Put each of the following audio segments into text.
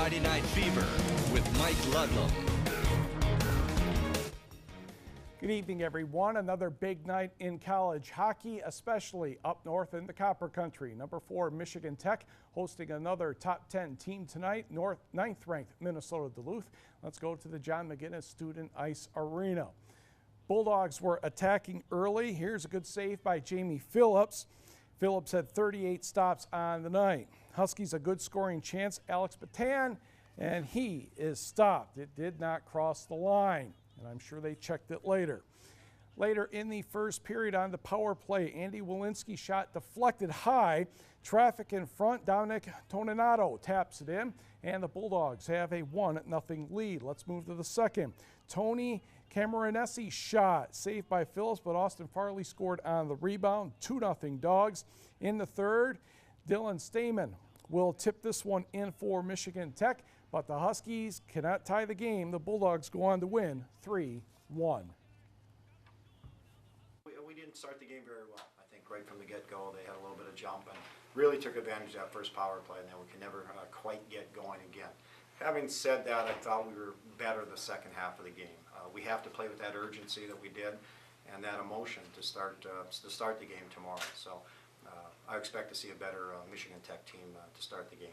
Friday Night Fever with Mike Ludlam. Good evening, everyone. Another big night in college hockey, especially up north in the Copper Country. Number 4 Michigan Tech hosting another top 10 team tonight, 9th ranked Minnesota Duluth. Let's go to the John McGinnis Student Ice Arena. Bulldogs were attacking early. Here's a good save by Jamie Phillips. Phillips had 38 stops on the night. Huskies a good scoring chance. Alex Batan, and he is stopped. It did not cross the line, and I'm sure they checked it later. Later in the first period on the power play, Andy Walensky shot deflected high. Traffic in front, Dominic Toninato taps it in, and the Bulldogs have a 1-0 lead. Let's move to the second. Tony Camoranesi shot, saved by Phillips, but Austin Farley scored on the rebound. 2-0 Dogs. In the third, Dylan Stamen will tip this one in for Michigan Tech, but the Huskies cannot tie the game. The Bulldogs go on to win 3-1. We didn't start the game very well. I think right from the get-go they had a little bit of jump and really took advantage of that first power play, and then we could never quite get going again. Having said that, I thought we were better the second half of the game. We have to play with that urgency that we did and that emotion to start the game tomorrow. So I expect to see a better Michigan Tech team to start the game.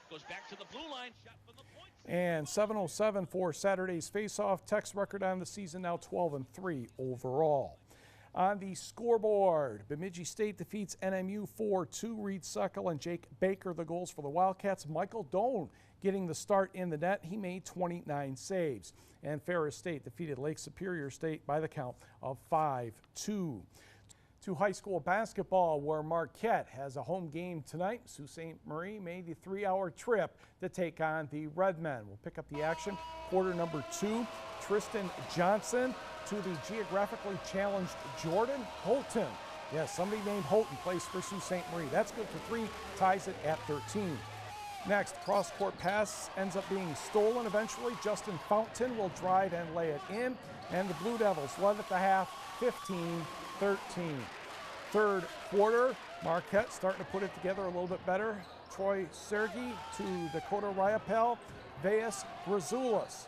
Goes back to the blue line. Shot from the point. And 7:07 for Saturday's face-off. Tech's record on the season now 12-3 overall. On the scoreboard, Bemidji State defeats NMU 4-2. Reed Suckle and Jake Baker the goals for the Wildcats. Michael Doan getting the start in the net. He made 29 saves. And Ferris State defeated Lake Superior State by the count of 5-2. To high school basketball, where Marquette has a home game tonight. Sault Ste. Marie made the 3-hour trip to take on the Redmen. We'll pick up the action. Quarter number 2, Tristan Johnson to the geographically challenged Jordan Holton. Yes, somebody named Holton plays for Sault Ste. Marie. That's good for 3, ties it at 13. Next, cross-court pass ends up being stolen eventually. Justin Fountain will drive and lay it in. And the Blue Devils led at the half, 15-13. Third quarter, Marquette starting to put it together a little bit better. Troy Sergey to Dakota Ryapel, Veas Grazoulis.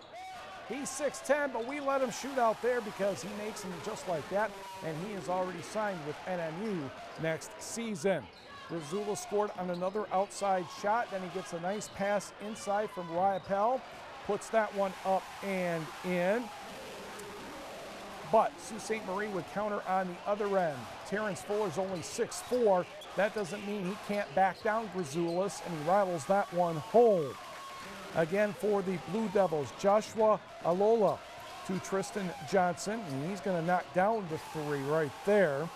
He's 6'10", but we let him shoot out there because he makes them just like that, and he is already signed with NMU next season. Grazoulis scored on another outside shot, then he gets a nice pass inside from Ryapel, puts that one up and in. But Sault Ste. Marie would counter on the other end. Terrence Fuller's only 6'4". That doesn't mean he can't back down Grazoulis, and he rattles that one home. Again for the Blue Devils, Joshua Alola to Tristan Johnson, and he's going to knock down the 3 right there.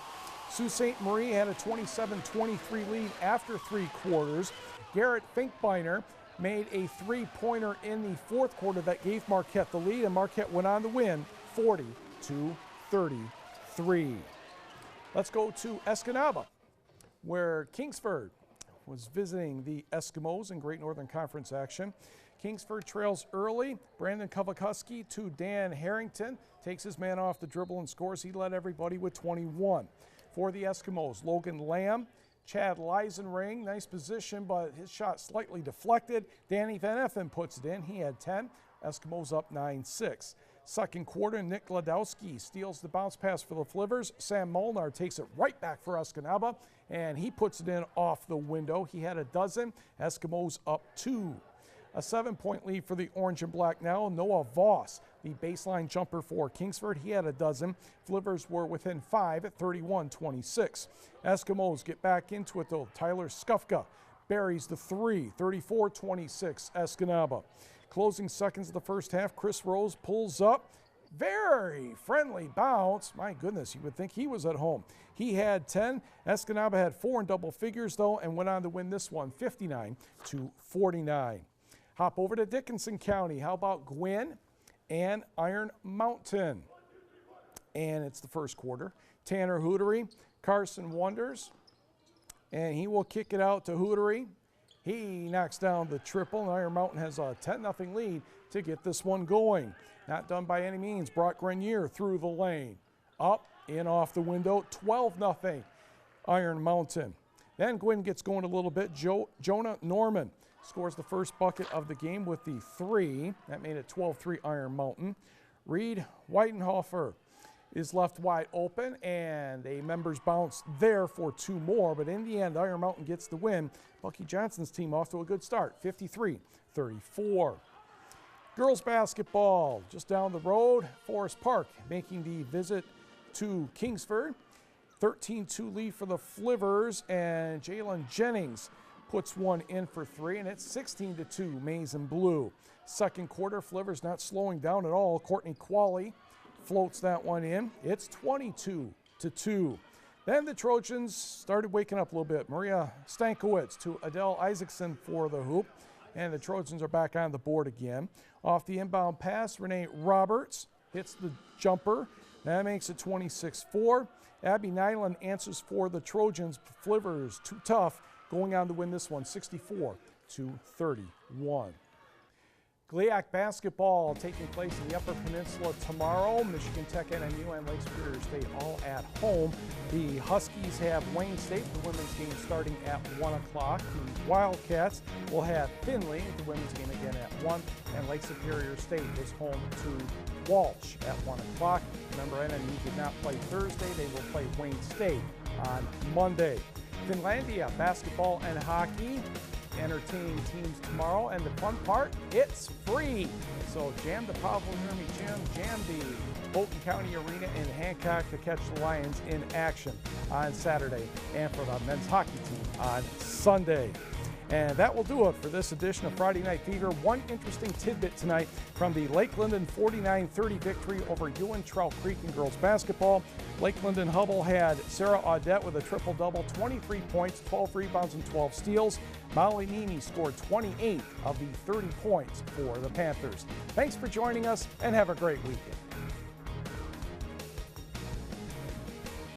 Sault Ste. Marie had a 27-23 lead after 3 quarters. Garrett Finkbeiner made a 3-pointer in the fourth quarter that gave Marquette the lead, and Marquette went on to win 40-33. Let's go to Escanaba, where Kingsford was visiting the Eskimos in Great Northern Conference action. Kingsford trails early. Brandon Kovakuski to Dan Harrington. Takes his man off the dribble and scores. He led everybody with 21. For the Eskimos, Logan Lamb, Chad Leisenring, nice position, but his shot slightly deflected. Danny Van Effen puts it in. He had 10. Eskimos up 9-6. Second quarter, Nick Gladowski steals the bounce pass for the Flivers. Sam Molnar takes it right back for Escanaba, and he puts it in off the window. He had a dozen. Eskimos up 2. A 7-point lead for the Orange and Black now. Noah Voss, the baseline jumper for Kingsford. He had a dozen. Flivers were within 5 at 31-26. Eskimos get back into it though. Tyler Skufka buries the 3, 34-26 Escanaba. Closing seconds of the first half, Chris Rose pulls up. Very friendly bounce. My goodness, you would think he was at home. He had 10. Escanaba had 4 in double figures though and went on to win this one 59-49. Hop over to Dickinson County. How about Gwynn and Iron Mountain? And it's the first quarter. Tanner Hootery, Carson Wonders, and he will kick it out to Hootery. He knocks down the triple, and Iron Mountain has a 10-0 lead to get this one going. Not done by any means. Brock Grenier through the lane. Up, in off the window, 12-0 Iron Mountain. Then Gwynn gets going a little bit. Jonah Norman scores the first bucket of the game with the 3. That made it 12-3 Iron Mountain. Reed Weidenhofer is left wide open, and a members bounce there for 2 more, but in the end, Iron Mountain gets the win. Bucky Johnson's team off to a good start, 53-34. Girls basketball, just down the road, Forest Park making the visit to Kingsford. 13-2 lead for the Flivers, and Jalen Jennings puts one in for 3, and it's 16-2 Maize and Blue. Second quarter, Flivers not slowing down at all. Courtney Qualley floats that one in. It's 22-2. Then the Trojans started waking up a little bit. Maria Stankiewicz to Adele Isaacson for the hoop, and the Trojans are back on the board again. Off the inbound pass, Renee Roberts hits the jumper. That makes it 26-4. Abby Nyland answers for the Trojans. Flivers too tough, going on to win this one, 64-31. GLIAC basketball taking place in the Upper Peninsula tomorrow. Michigan Tech, NMU, and Lake Superior State all at home. The Huskies have Wayne State, the women's game, starting at 1 o'clock. The Wildcats will have Findlay, the women's game, again at 1. And Lake Superior State is home to Walsh at 1 o'clock. Remember, NMU did not play Thursday. They will play Wayne State on Monday. Finlandia basketball and hockey entertaining teams tomorrow, and the fun part, it's free. So jam the Pavel Nurmi Gym, jam the Bolton County Arena in Hancock to catch the Lions in action on Saturday, and for the men's hockey team on Sunday. And that will do it for this edition of Friday Night Fever. One interesting tidbit tonight from the Lake Linden 49-30 victory over Ewan Trout Creek in girls basketball. Lake Linden Hubble had Sarah Audette with a triple-double, 23 points, 12 rebounds, and 12 steals. Molly Nini scored 28 of the 30 points for the Panthers. Thanks for joining us, and have a great weekend.